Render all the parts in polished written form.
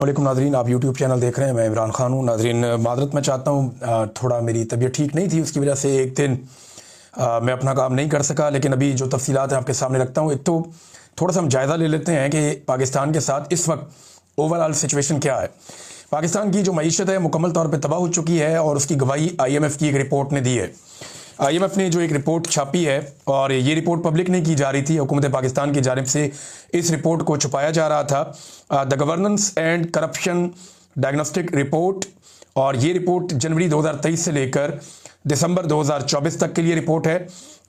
वालेकुम नाजरीन, आप यूट्यूब चैनल देख रहे हैं। मैं इमरान खान हूँ। नाजरीन, मादरत मैं चाहता हूँ, थोड़ा मेरी तबीयत ठीक नहीं थी, उसकी वजह से एक दिन मैं अपना काम नहीं कर सका। लेकिन अभी जो तफसीलात हैं आपके सामने रखता हूँ। एक तो थोड़ा सा हम जायज़ा ले लेते हैं कि पाकिस्तान के साथ इस वक्त ओवरऑल सिचुएशन क्या है। पाकिस्तान की जो मईशत है मुकम्मल तौर पर तबाह हो चुकी है और उसकी गवाही IMF की एक रिपोर्ट ने दी है। IMF ने जो एक रिपोर्ट छापी है और ये रिपोर्ट पब्लिक नहीं की जा रही थी, हुकूमत पाकिस्तान की जानिब से इस रिपोर्ट को छुपाया जा रहा था। The governance and corruption diagnostic report, और ये रिपोर्ट जनवरी 2023 से लेकर दिसंबर 2024 तक के लिए रिपोर्ट है।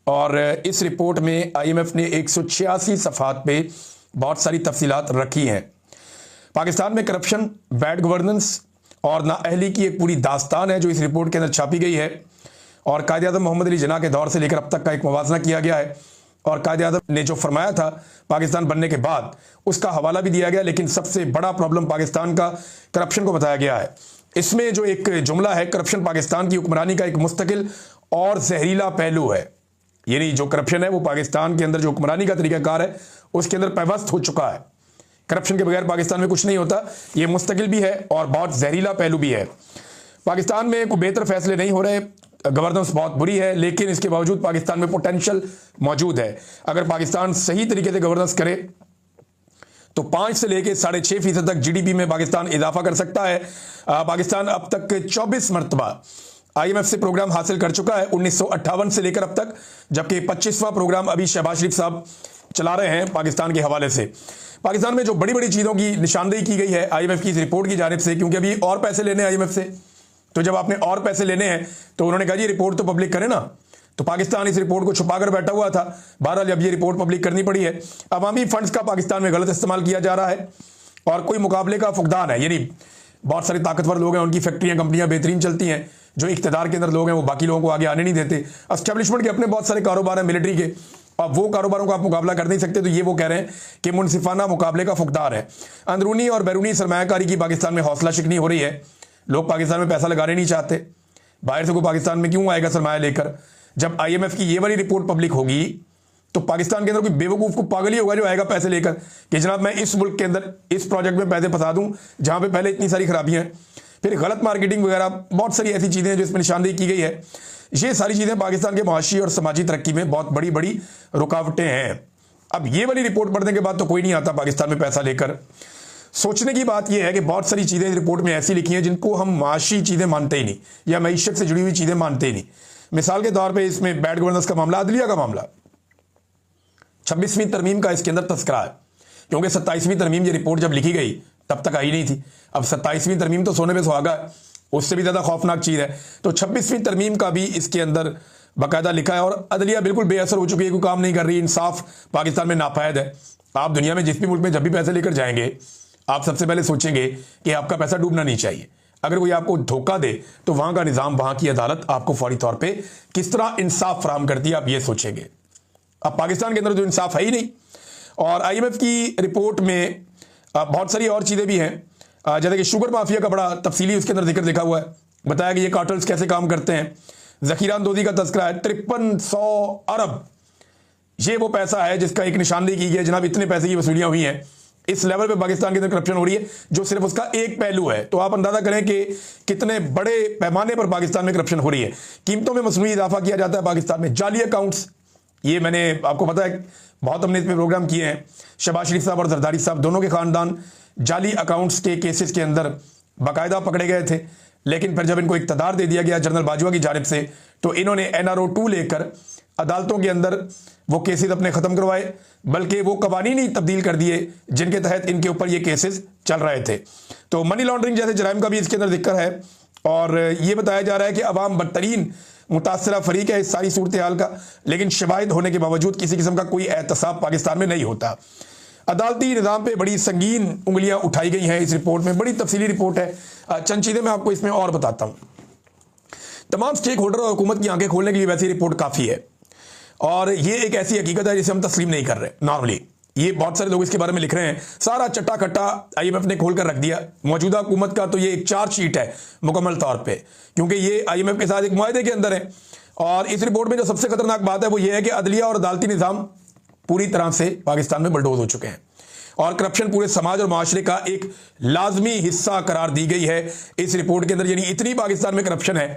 और इस रिपोर्ट में IMF ने 186 सफ़हात पे बहुत सारी तफसीलात रखी हैं। पाकिस्तान में करप्शन, बैड गवर्नेंस और नाअहली की एक पूरी दास्तान है जो इस रिपोर्ट के अंदर छापी गई है। और कायद आज़म मोहम्मद अली जिन्ना के दौर से लेकर अब तक का एक मुवाजना किया गया है और कायद आज़म ने जो फरमाया था पाकिस्तान बनने के बाद उसका हवाला भी दिया गया। लेकिन सबसे बड़ा प्रॉब्लम पाकिस्तान का करप्शन को बताया गया है। इसमें जो एक जुमला है, करप्शन पाकिस्तान की हुक्मरानी का एक मुस्तकिल और जहरीला पहलू है। यानी जो करप्शन है वो पाकिस्तान के अंदर जो हुक्मरानी का तरीकाकार है उसके अंदर पैवस्त हो चुका है। करप्शन के बगैर पाकिस्तान में कुछ नहीं होता। ये मुस्तकिल भी है और बहुत जहरीला पहलू भी है। पाकिस्तान में कोई बेहतर फैसले नहीं हो रहे, गवर्नेंस बहुत बुरी है, लेकिन इसके बावजूद पाकिस्तान में पोटेंशियल मौजूद है। अगर पाकिस्तान सही तरीके से गवर्नेंस करे तो 5 से लेकर 6.5% तक GDP में पाकिस्तान इजाफा कर सकता है। पाकिस्तान अब तक 24 मरतबा IMF से प्रोग्राम हासिल कर चुका है 1958 से लेकर अब तक, जबकि 25वां प्रोग्राम अभी शहबाज शरीफ साहब चला रहे हैं पाकिस्तान के हवाले से। पाकिस्तान में जो बड़ी बड़ी चीज़ों की निशानदेही की गई है IMF की इस रिपोर्ट की जानिब से, क्योंकि अभी और पैसे लेने हैं IMF से, तो जब आपने और पैसे लेने हैं तो उन्होंने कहा जी रिपोर्ट तो पब्लिक करें ना। तो पाकिस्तान इस रिपोर्ट को छुपाकर बैठा हुआ था। बहरहाल अब ये रिपोर्ट पब्लिक करनी पड़ी है। अवामी फंड्स का पाकिस्तान में गलत इस्तेमाल किया जा रहा है और कोई मुकाबले का फुकदान है। यानी बहुत सारे ताकतवर लोग हैं, उनकी फैक्ट्रियां कंपनियां बेहतरीन चलती हैं। जो इख्तिदार के अंदर लोग हैं वो बाकी लोगों को आगे आने नहीं देते। एस्टेब्लिशमेंट के अपने बहुत सारे कारोबार हैं मिलिट्री के, और वो कारोबारों का आप मुकाबला कर नहीं सकते। तो ये वो कह रहे हैं कि मुनसिफाना मुकाबले का फुकदार है। अंदरूनी और बैरूनी सरमायाकारी की पाकिस्तान में हौसला शिकनी हो रही है। लोग पाकिस्तान में पैसा लगाने नहीं चाहते। बाहर से कोई पाकिस्तान में क्यों आएगा सरमाया लेकर। जब IMF की ये वाली रिपोर्ट पब्लिक होगी तो पाकिस्तान के अंदर कोई बेवकूफ़ को पागल ही होगा जो आएगा पैसे लेकर कि जनाब मैं इस मुल्क के अंदर इस प्रोजेक्ट में पैसे फंसा दूं जहां पे पहले इतनी सारी खराबियां हैं। फिर गलत मार्केटिंग वगैरह बहुत सारी ऐसी चीज़ें हैं जो इसमें निशानदेही की गई है। ये सारी चीज़ें पाकिस्तान के मुआशी और समाजी तरक्की में बहुत बड़ी बड़ी रुकावटें हैं। अब ये वाली रिपोर्ट पढ़ने के बाद तो कोई नहीं आता पाकिस्तान में पैसा लेकर। सोचने की बात यह है कि बहुत सारी चीज़ें इस रिपोर्ट में ऐसी लिखी हैं जिनको हम माशी चीज़ें मानते ही नहीं या मईशत से जुड़ी हुई चीज़ें मानते ही नहीं। मिसाल के तौर पे इसमें बैड गवर्नेंस का मामला, अदलिया का मामला, 26वीं तरमीम का इसके अंदर तस्करा है। क्योंकि 27वीं तरमीम ये रिपोर्ट जब लिखी गई तब तक आई नहीं थी। अब 27वीं तरमीम तो सोने पे सुहागा है, उससे भी ज़्यादा खौफनाक चीज़ है। तो 26वीं तरमीम का भी इसके अंदर बाकायदा लिखा है और अदलिया बिल्कुल बेअसर हो चुकी है, कोई काम नहीं कर रही। इंसाफ पाकिस्तान में नापायद है। आप दुनिया में जिस भी मुल्क में जब भी पैसे लेकर जाएंगे आप सबसे पहले सोचेंगे कि आपका पैसा डूबना नहीं चाहिए। अगर कोई आपको धोखा दे तो वहां का निजाम, वहां की अदालत आपको फौरी तौर पे किस तरह इंसाफ फराहम करती है, आप ये सोचेंगे। अब पाकिस्तान के अंदर जो इंसाफ है ही नहीं। और IMF की रिपोर्ट में बहुत सारी और चीज़ें भी हैं, जैसे कि शुगर माफिया का बड़ा तफसीली उसके अंदर जिक्र लिखा हुआ है। बताया कि ये कार्टल्स कैसे काम करते हैं। जखीरा अंदोजी का तस्करा है 5300 अरब। ये वो पैसा है जिसका एक निशानदेही की गई है, जनाब इतने पैसे की वसूलियां हुई हैं। इस लेवल पे पाकिस्तान के अंदर करप्शन हो रही है जो सिर्फ उसका एक पहलू है। तो आप अंदाजा करें कि कितने बड़े पैमाने पर पाकिस्तान में करप्शन हो रही है। कीमतों में मसनूई इजाफा किया जाता है पाकिस्तान में। जाली अकाउंट्स, ये मैंने आपको पता है बहुत हमने इस पर प्रोग्राम किए हैं। शहबाज शरीफ साहब और जरदारी साहब दोनों के खानदान जाली अकाउंट्स के केसेस के अंदर बाकायदा पकड़े गए थे। लेकिन फिर जब इनको इक़्तिदार दे दिया गया जनरल बाजवा की जानिब से तो इन्होंने NRO 2 लेकर अदालतों के अंदर वो केसेस अपने ख़त्म करवाए, बल्कि वो कवानीन ही तब्दील कर दिए जिनके तहत इनके ऊपर ये केसेस चल रहे थे। तो मनी लॉन्ड्रिंग जैसे जराइम का भी इसके अंदर जिक्र है और ये बताया जा रहा है कि अवाम बदतरीन मुतासरा फरीक है इस सारी सूरत हाल का, लेकिन शवाहिद होने के बावजूद किसी किस्म का कोई एहतसाब पाकिस्तान में नहीं होता। अदालती निज़ाम पे बड़ी संगीन उंगलियां उठाई गई हैं इस रिपोर्ट में। बड़ी तफसीली रिपोर्ट है। चंद चीज़ें मैं आपको इसमें और बताता हूँ। तमाम स्टेक होल्डर और हुकूमत की आंखें खोलने के लिए वैसी रिपोर्ट काफ़ी है और ये एक ऐसी हकीकत है जिसे हम तस्लीम नहीं कर रहे। नॉर्मली ये बहुत सारे लोग इसके बारे में लिख रहे हैं, सारा चट्टा खट्टा IMF ने खोल कर रख दिया। मौजूदा हुकूमत का तो ये एक चार्जशीट है मुकम्मल तौर पे, क्योंकि ये IMF के साथ एक मुआहदे के अंदर है। और इस रिपोर्ट में जो सबसे खतरनाक बात है वो ये है कि अदलिया और अदालती निज़ाम पूरी तरह से पाकिस्तान में बलडोज हो चुके हैं और करप्शन पूरे समाज और माशरे का एक लाजमी हिस्सा करार दी गई है इस रिपोर्ट के अंदर। यानी इतनी पाकिस्तान में करप्शन है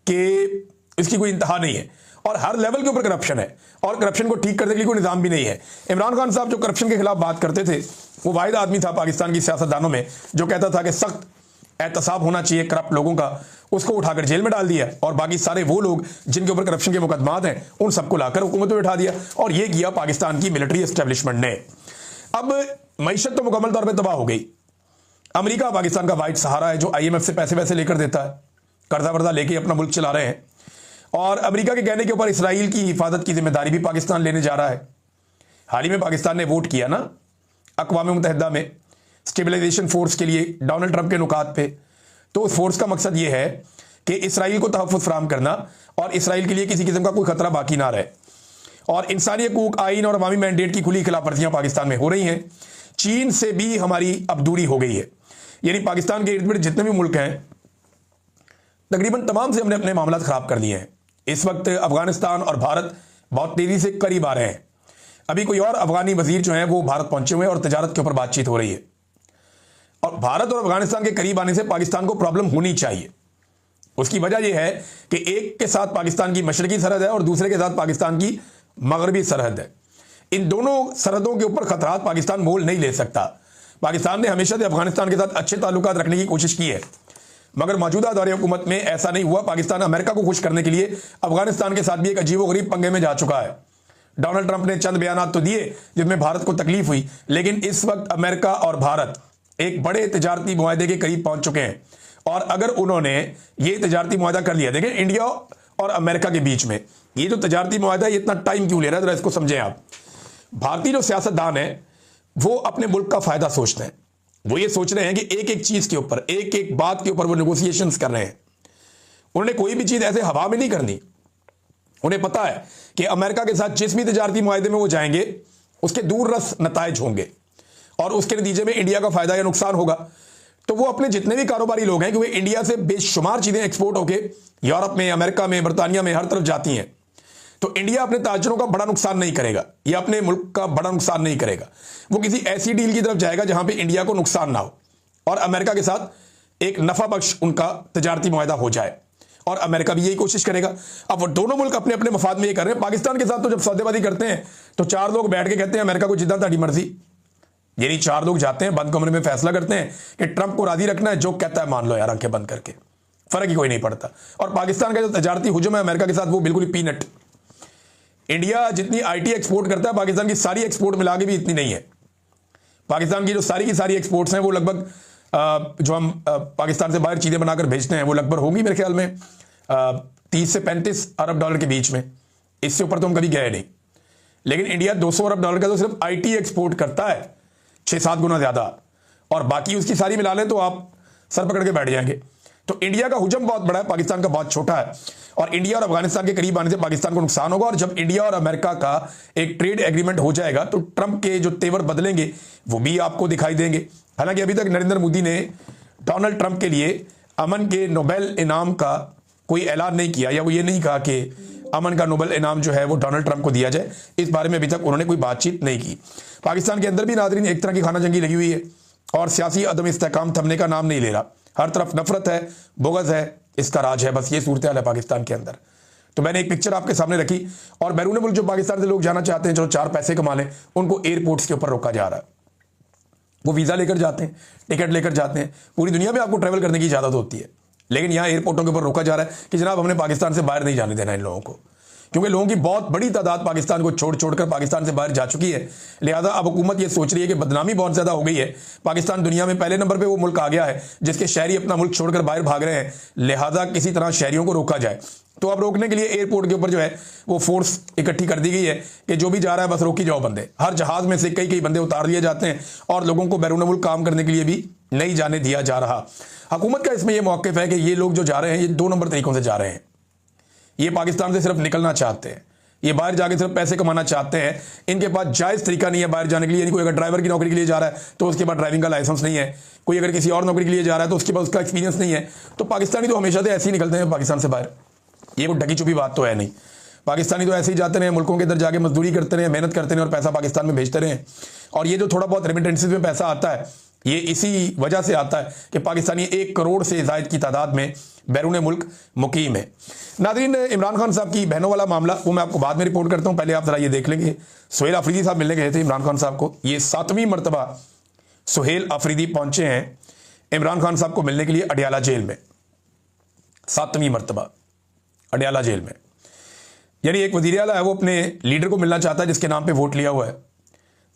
कि इसकी कोई इंतहा नहीं है और हर लेवल के ऊपर करप्शन है और करप्शन को ठीक करने के लिए कोई निज़ाम भी नहीं है। इमरान खान साहब जो करप्शन के खिलाफ बात करते थे, वो वाहिद आदमी था पाकिस्तान की सियासतदानों में जो कहता था कि सख्त एहतसाब होना चाहिए करप्ट लोगों का। उसको उठाकर जेल में डाल दिया और बाकी सारे वो लोग जिनके ऊपर करप्शन के मुकदमात हैं उन सबको लाकर हुकूमत में बैठा दिया। और ये किया पाकिस्तान की मिलिट्री एस्टेब्लिशमेंट ने। अब मईशत तो मुकम्मल तौर पर तबाह हो गई। अमेरिका पाकिस्तान का वाइट सहारा है जो IMF से पैसे वैसे लेकर देता है, कर्जा वर्जा लेके अपना मुल्क चला रहे हैं। और अमेरिका के कहने के ऊपर इसराइल की हिफाजत की जिम्मेदारी भी पाकिस्तान लेने जा रहा है। हाल ही में पाकिस्तान ने वोट किया ना अक़वाम मुत्तहिदा में स्टेबलाइजेशन फोर्स के लिए डोनाल्ड ट्रंप के नुकात पे। तो उस फोर्स का मकसद ये है कि इसराइल को तहफ़्फ़ुज़ फराहम करना और इसराइल के लिए किसी किस्म का कोई खतरा बाकी ना रहे। और इंसानी हकूक़, आइन और अवामी मैंडेट की खुली खिलाफ वर्जियाँ पाकिस्तान में हो रही हैं। चीन से भी हमारी अब दूरी हो गई है। यानी पाकिस्तान के इर्द गिर्द जितने भी मुल्क हैं तकरीबन तमाम से हमने अपने मामला ख़राब कर लिए हैं। इस वक्त अफगानिस्तान और भारत बहुत तेज़ी से करीब आ रहे हैं। अभी कोई और अफगानी वजीर जो हैं वो भारत पहुंचे हुए हैं और तजारत के ऊपर बातचीत हो रही है। और भारत और अफगानिस्तान के करीब आने से पाकिस्तान को प्रॉब्लम होनी चाहिए। उसकी वजह यह है कि एक के साथ पाकिस्तान की मशरकी सरहद है और दूसरे के साथ पाकिस्तान की मगरबी सरहद है। इन दोनों सरहदों के ऊपर खतरात पाकिस्तान मोल नहीं ले सकता। पाकिस्तान ने हमेशा से अफगानिस्तान के साथ अच्छे ताल्लुकात रखने की कोशिश की है, मगर मौजूदा दौरे हुकूमत में ऐसा नहीं हुआ। पाकिस्तान अमेरिका को खुश करने के लिए अफगानिस्तान के साथ भी एक अजीबोगरीब पंगे में जा चुका है। डोनाल्ड ट्रंप ने चंद बयान तो दिए जिसमें भारत को तकलीफ हुई, लेकिन इस वक्त अमेरिका और भारत एक बड़े तजारती मुआहदे के करीब पहुंच चुके हैं। और अगर उन्होंने ये तजारती मुआहदा कर लिया, देखें इंडिया और अमेरिका के बीच में ये जो तजारती मुआहदा है, इतना टाइम क्यों ले रहा है, जरा इसको समझें आप। भारतीय जो सियासतदान है वो अपने मुल्क का फायदा सोचते हैं। वो ये सोच रहे हैं कि एक एक चीज के ऊपर, एक एक बात के ऊपर वो नेगोशिएशंस कर रहे हैं। उन्होंने कोई भी चीज ऐसे हवा में नहीं करनी। उन्हें पता है कि अमेरिका के साथ जिस भी तजारती मुआहदे में वो जाएंगे उसके दूर रस नताइज होंगे और उसके नतीजे में इंडिया का फायदा या नुकसान होगा। तो वो अपने जितने भी कारोबारी लोग हैं कि वे इंडिया से बेशुमार चीजें एक्सपोर्ट होके यूरोप में, अमेरिका में, बरतानिया में हर तरफ जाती हैं। तो इंडिया अपने ताजरों का बड़ा नुकसान नहीं करेगा या अपने मुल्क का बड़ा नुकसान नहीं करेगा। वो किसी ऐसी डील की तरफ जाएगा जहां पे इंडिया को नुकसान ना हो और अमेरिका के साथ एक नफा बख्श उनका तजारती मुआहदा हो जाए। और अमेरिका भी यही कोशिश करेगा। अब वो दोनों मुल्क अपने अपने मफाद में ये कर रहे हैं। पाकिस्तान के साथ तो जब सौदेबाजी करते हैं तो चार लोग बैठ के कहते हैं अमेरिका को जितना ताड़ी मर्जी। यानी चार लोग जाते हैं बंद कमरे में फैसला करते हैं कि ट्रंप को राजी रखना है, जो कहता है मान लो यार, आंखें बंद करके, फर्क ही कोई नहीं पड़ता। और पाकिस्तान का जो तजारती हुजूम है अमेरिका के साथ वो बिल्कुल ही पीनट। इंडिया जितनी IT एक्सपोर्ट करता है पाकिस्तान की सारी एक्सपोर्ट मिला के भी इतनी नहीं है। पाकिस्तान की जो सारी की सारी एक्सपोर्ट्स हैं वो लगभग जो हम पाकिस्तान से बाहर चीज़ें बनाकर भेजते हैं वो लगभग होंगी मेरे ख्याल में 30 से 35 अरब डॉलर के बीच में। इससे ऊपर तो हम कभी गए नहीं। लेकिन इंडिया 200 अरब डॉलर का तो सिर्फ IT एक्सपोर्ट करता है, 6-7 गुना ज़्यादा, और बाकी उसकी सारी मिला लें तो आप सर पकड़ के बैठ जाएंगे। तो इंडिया का हुजम बहुत बड़ा है, पाकिस्तान का बहुत छोटा है। और इंडिया और अफगानिस्तान के करीब आने से पाकिस्तान को नुकसान होगा। और जब इंडिया और अमेरिका का एक ट्रेड एग्रीमेंट हो जाएगा तो ट्रंप के जो तेवर बदलेंगे वो भी आपको दिखाई देंगे। हालांकि अभी तक नरेंद्र मोदी ने डोनाल्ड ट्रंप के लिए अमन के नोबेल इनाम का कोई ऐलान नहीं किया, या वो ये नहीं कहा कि अमन का नोबेल इनाम जो है वो डोनाल्ड ट्रंप को दिया जाए। इस बारे में अभी तक उन्होंने कोई बातचीत नहीं की। पाकिस्तान के अंदर भी नाज़रीन एक तरह की खाना जंगी लगी हुई है और सियासी अदम इस्तेहकाम थमने का नाम नहीं ले रहा। हर तरफ नफरत है, बुग़्ज़ है, इसका राज है। बस ये सूरत हाल है पाकिस्तान के अंदर। तो मैंने एक पिक्चर आपके सामने रखी। और बैरून मुल्क जो पाकिस्तान से लोग जाना चाहते हैं, जो 4 पैसे कमा लें, उनको एयरपोर्ट्स के ऊपर रोका जा रहा है। वो वीज़ा लेकर जाते हैं, टिकट लेकर जाते हैं, पूरी दुनिया में आपको ट्रैवल करने की इजाज़त होती है, लेकिन यहाँ एयरपोर्टों के ऊपर रोका जा रहा है कि जनाब हमने पाकिस्तान से बाहर नहीं जाने देना इन लोगों को, क्योंकि लोगों की बहुत बड़ी तादाद पाकिस्तान को छोड़कर पाकिस्तान से बाहर जा चुकी है। लिहाजा अब हुकूमत ये सोच रही है कि बदनामी बहुत ज़्यादा हो गई है। पाकिस्तान दुनिया में पहले नंबर पे वो मुल्क आ गया है जिसके शहरी अपना मुल्क छोड़कर बाहर भाग रहे हैं। लिहाजा किसी तरह शहरियों को रोका जाए। तो अब रोकने के लिए एयरपोर्ट के ऊपर जो है वो फोर्स इकट्ठी कर दी गई है कि जो भी जा रहा है बस रोकी जाओ बंदे। हर जहाज़ में से कई बंदे उतार लिए जाते हैं और लोगों को बैरून मुल्क काम करने के लिए भी नहीं जाने दिया जा रहा। हुकूमत का इसमें यह मौक़िफ़ है कि ये लोग जो जा रहे हैं ये 2 नंबर तरीकों से जा रहे हैं। ये पाकिस्तान से सिर्फ निकलना चाहते हैं, ये बाहर जाके सिर्फ पैसे कमाना चाहते हैं। इनके पास जायज़ तरीका नहीं है बाहर जाने के लिए। यानी कोई अगर ड्राइवर की नौकरी के लिए जा रहा है तो उसके पास ड्राइविंग का लाइसेंस नहीं है, कोई अगर किसी और नौकरी के लिए जा रहा है तो उसके पास उसका एक्सपीरियंस नहीं है। तो पाकिस्तानी तो हमेशा से ऐसे ही निकलते हैं पाकिस्तान से बाहर। ये कोई ढकी छुपी बात तो है नहीं। पाकिस्तानी तो ऐसे ही जाते रहे, मुल्कों के अंदर जाके मजदूरी करते रहे, मेहनत करते रहे और पैसा पाकिस्तान में भेजते रहे। और ये जो थोड़ा बहुत रेमिटेंसेज में पैसा आता है, ये इसी वजह से आता है कि पाकिस्तानी 1 करोड़ से ज़ायद की तादाद में बैरून मुल्क मुकीम है। नाज़रीन, इमरान खान साहब की बहनों वाला मामला वो मैं आपको बाद में रिपोर्ट करता हूँ, पहले आप ज़रा ये देख लेंगे। सुहेल अफरीदी साहब मिलने गए थे इमरान खान साहब को। ये 7वीं मरतबा सुहेल अफरीदी पहुंचे हैं इमरान खान साहब को मिलने के लिए अडियाला जेल में। 7वीं मरतबा अडियाला जेल में, यानी एक वज़ीर आला है वो अपने लीडर को मिलना चाहता है जिसके नाम पे वोट लिया हुआ है।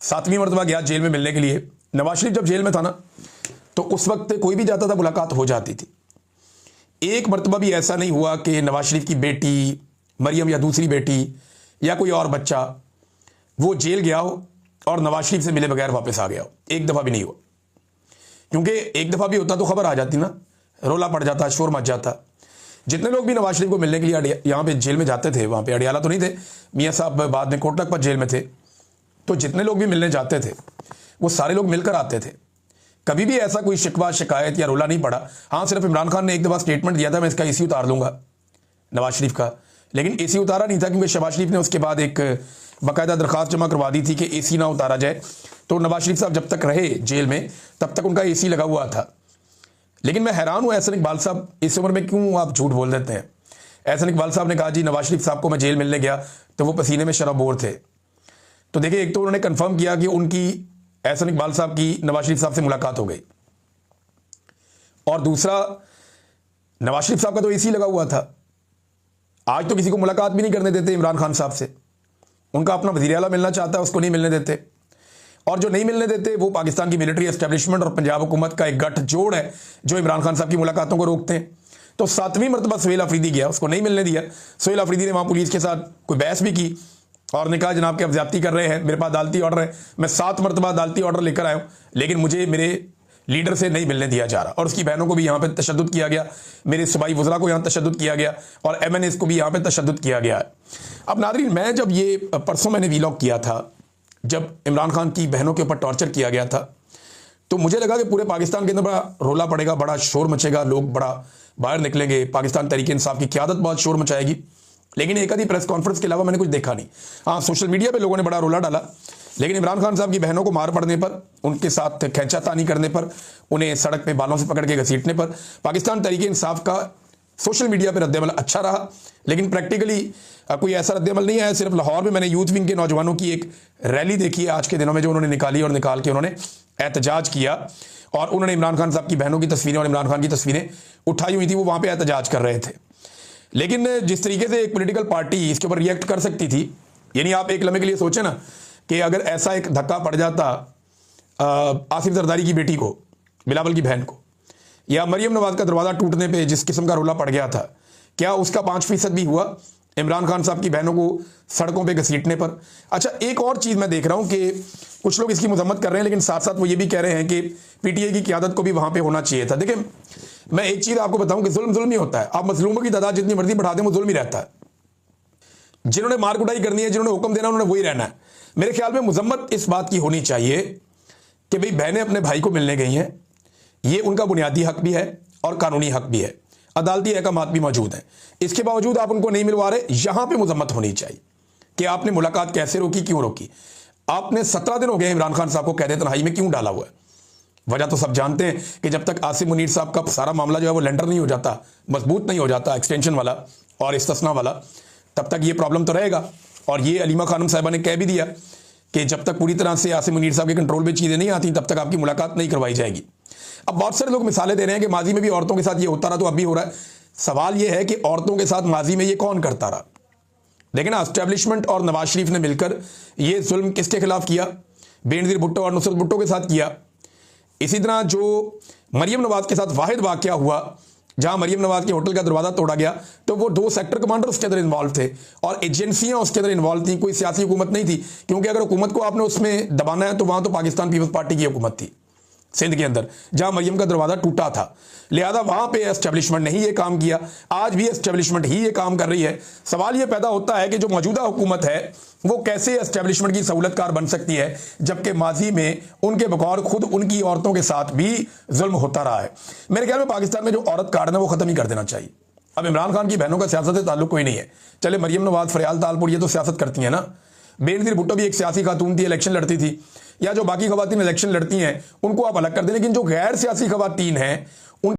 7वीं मरतबा गया जेल में मिलने के लिए। नवाज शरीफ जब जेल में था ना, तो उस वक्त कोई भी जाता था मुलाकात हो जाती थी। एक मरतबा भी ऐसा नहीं हुआ कि नवाज शरीफ की बेटी मरियम या दूसरी बेटी या कोई और बच्चा वो जेल गया हो और नवाज शरीफ से मिले बगैर वापस आ गया हो। एक दफ़ा भी नहीं हुआ, क्योंकि एक दफ़ा भी होता तो खबर आ जाती ना, रोला पड़ जाता, शोर मच जाता। जितने लोग भी नवाज शरीफ को मिलने के लिए यहाँ पे जेल में जाते थे, वहाँ पे अडियाला तो नहीं थे, मियाँ साहब बाद में कोट लखपत जेल में थे, तो जितने लोग भी मिलने जाते थे वो सारे लोग मिलकर आते थे। कभी भी ऐसा कोई शिकवा शिकायत या रोला नहीं पड़ा। हाँ, सिर्फ इमरान खान ने एक दफ़ा स्टेटमेंट दिया था मैं इसका एसी उतार लूँगा नवाज शरीफ का, लेकिन एसी उतारा नहीं था क्योंकि शहबाज शरीफ ने उसके बाद एक बाकायदा दरख्वास्त जमा करवा दी थी कि एसी ना उतारा जाए। तो नवाज शरीफ साहब जब तक रहे जेल में तब तक उनका एसी लगा हुआ था। लेकिन मैं हैरान हूँ एहसन इकबाल साहब, इस उम्र में क्यों आप झूठ बोल देते हैं। एहसन इकबाल साहब ने कहा जी नवाज शरीफ साहब को मैं जेल मिलने गया तो वो पसीने में शराबोर थे। तो देखिए, एक तो उन्होंने कंफर्म किया कि उनकी एहसन इकबाल साहब की नवाज शरीफ साहब से मुलाकात हो गई, और दूसरा नवाज शरीफ साहब का तो एसी लगा हुआ था। आज तो किसी को मुलाकात भी नहीं करने देते इमरान खान साहब से। उनका अपना वज़ीर आला मिलना चाहता है, उसको नहीं मिलने देते, और जो नहीं मिलने देते वो पाकिस्तान की मिलिट्री एस्टेब्लिशमेंट और पंजाब हुकूमत का एक गठजोड़ है जो इमरान खान साहब की मुलाकातों को रोकते हैं। तो 7वीं मरतबा सुहेल अफरीदी गया, उसको नहीं मिलने दिया। सुहेल अफरीदी ने वहाँ पुलिस के साथ कोई बहस भी की और ने कहा जनाब कि आप ज़्यादती कर रहे हैं, मेरे पास अदालती ऑर्डर है, मैं 7 मरतबा अदालती ऑर्डर लेकर आया हूँ, लेकिन मुझे मेरे लीडर से नहीं मिलने दिया जा रहा। और उसकी बहनों को भी यहाँ पे तशद्दुद किया गया, मेरे सूबाई वज़रा को यहाँ तशद्दुद किया गया, और MNAs को भी यहाँ पे तशद्दुद किया गया है। अब नाज़रीन, मैं जब ये परसों मैंने वीलॉग किया था, जब इमरान खान की बहनों के ऊपर टॉर्चर किया गया था, तो मुझे लगा कि पूरे पाकिस्तान के अंदर बड़ा रोला पड़ेगा, बड़ा शोर मचेगा, लोग बड़ा बाहर निकलेंगे, पाकिस्तान तहरीक इंसाफ की क़यादत बहुत शोर मचाएगी। लेकिन एक आधी प्रेस कॉन्फ्रेंस के अलावा मैंने कुछ देखा नहीं। हाँ, सोशल मीडिया पे लोगों ने बड़ा रोला डाला, लेकिन इमरान खान साहब की बहनों को मार पड़ने पर, उनके साथ खींचातानी करने पर, उन्हें सड़क पे बालों से पकड़ के घसीटने पर पाकिस्तान तहरीक इंसाफ का सोशल मीडिया पर रद्दअमल अच्छा रहा, लेकिन प्रैक्टिकली कोई ऐसा रद्दअमल नहीं आया। सिर्फ लाहौर में मैंने यूथ विंग के नौजवानों की एक रैली देखी है आज के दिनों में, जो उन्होंने निकाली और निकाल के उन्होंने एहतजाज किया, और उन्होंने इमरान खान साहब की बहनों की तस्वीरें और इमरान खान की तस्वीरें उठाई हुई थी, वो वहाँ पर एहतजाज कर रहे थे। लेकिन जिस तरीके से एक पॉलिटिकल पार्टी इसके ऊपर रिएक्ट कर सकती थी, यानी आप एक लम्हे के लिए सोचें ना कि अगर ऐसा एक धक्का पड़ जाता आसिफ जरदारी की बेटी को, बिलावल की बहन को, या मरियम नवाज का दरवाज़ा टूटने पे जिस किस्म का रोला पड़ गया था, क्या उसका 5% भी हुआ इमरान खान साहब की बहनों को सड़कों पे घसीटने पर? अच्छा, एक और चीज़ मैं देख रहा हूँ कि कुछ लोग इसकी मजम्मत कर रहे हैं, लेकिन साथ साथ वो ये भी कह रहे हैं कि PTI की क़यादत को भी वहाँ पे होना चाहिए था। देखिए, मैं एक चीज़ आपको बताऊँ कि जुल्म ही होता है। आप मजलूमों की तादाद जितनी मर्जी बढ़ा दें, वो जुल्म ही रहता है। जिन्होंने मार कुटाई करनी है, जिन्होंने हुक्म देना, उन्होंने वही रहना है। मेरे ख्याल में मजम्मत इस बात की होनी चाहिए कि भाई बहनें अपने भाई को मिलने गई हैं, ये उनका बुनियादी हक भी है और कानूनी हक भी है, अदालती अहकामात भी मौजूद हैं। इसके बावजूद आप उनको नहीं मिलवा रहे, यहाँ पे मजम्मत होनी चाहिए कि आपने मुलाकात कैसे रोकी, क्यों रोकी। आपने 17 दिन हो गए इमरान खान साहब को कैद तन्हाई में क्यों डाला हुआ है? वजह तो सब जानते हैं कि जब तक आसिम मुनीर साहब का सारा मामला जो है वो लेंडर नहीं हो जाता, मजबूत नहीं हो जाता, एक्सटेंशन वाला और इस्तिस्ना वाला, तब तक ये प्रॉब्लम तो रहेगा। और ये अलीमा खानम साहिबा ने कह भी दिया कि जब तक पूरी तरह से आसिम मुनीर साहब के कंट्रोल में चीज़ें नहीं आती, तब तक आपकी मुलाकात नहीं करवाई जाएगी। अब बहुत सारे लोग मिसालें दे रहे हैं कि माजी में भी औरतों के साथ ये होता रहा, तो अब भी हो रहा है। सवाल ये है कि औरतों के साथ माजी में ये कौन करता रहा? लेकिन एस्टेब्लिशमेंट और नवाज शरीफ ने मिलकर ये जुल्म किसके खिलाफ किया? बेनज़ीर भुट्टो और नुसरत भुट्टो के साथ किया। इसी तरह जो मरियम नवाज के साथ वाहिद वाक़या हुआ, जहां मरियम नवाज के होटल का दरवाज़ा तोड़ा गया, तो वो 2 सेक्टर कमांडर उसके अंदर इन्वॉल्व थे और एजेंसियां उसके अंदर इन्वॉल्व थी, कोई सियासी हुकूमत नहीं थी। क्योंकि अगर हुकूमत को आपने उसमें दबाना है तो वहां तो पाकिस्तान पीपल्स पार्टी की हुकूमत थी सिंध के अंदर, जहां मरियम का दरवाज़ा टूटा था। लिहाजा वहां पे एस्टेब्लिशमेंट ने ही ये काम किया, आज भी एस्टेब्लिशमेंट ही ये काम कर रही है। सवाल ये पैदा होता है कि जो मौजूदा हुकूमत है वो कैसे एस्टेब्लिशमेंट की सहूलतकार बन सकती है, जबकि माजी में उनके बगौर खुद उनकी औरतों के साथ भी जुल्म होता रहा है। मेरे ख्याल में पाकिस्तान में जो औरत कार्ड है वो ख़त्म ही कर देना चाहिए। अब इमरान खान की बहनों का सियासत से ताल्लुक कोई नहीं है। चले मरियम नवाज, फरियाल तालपुर, ये तो सियासत करती हैं ना। बेनज़ीर भुट्टो भी एक सियासी खातून थी, इलेक्शन लड़ती थी, या जो बाकी खवातीन इलेक्शन लड़ती हैं उनको आप अलग कर दें। लेकिन जो गैर सियासी खवातीन हैं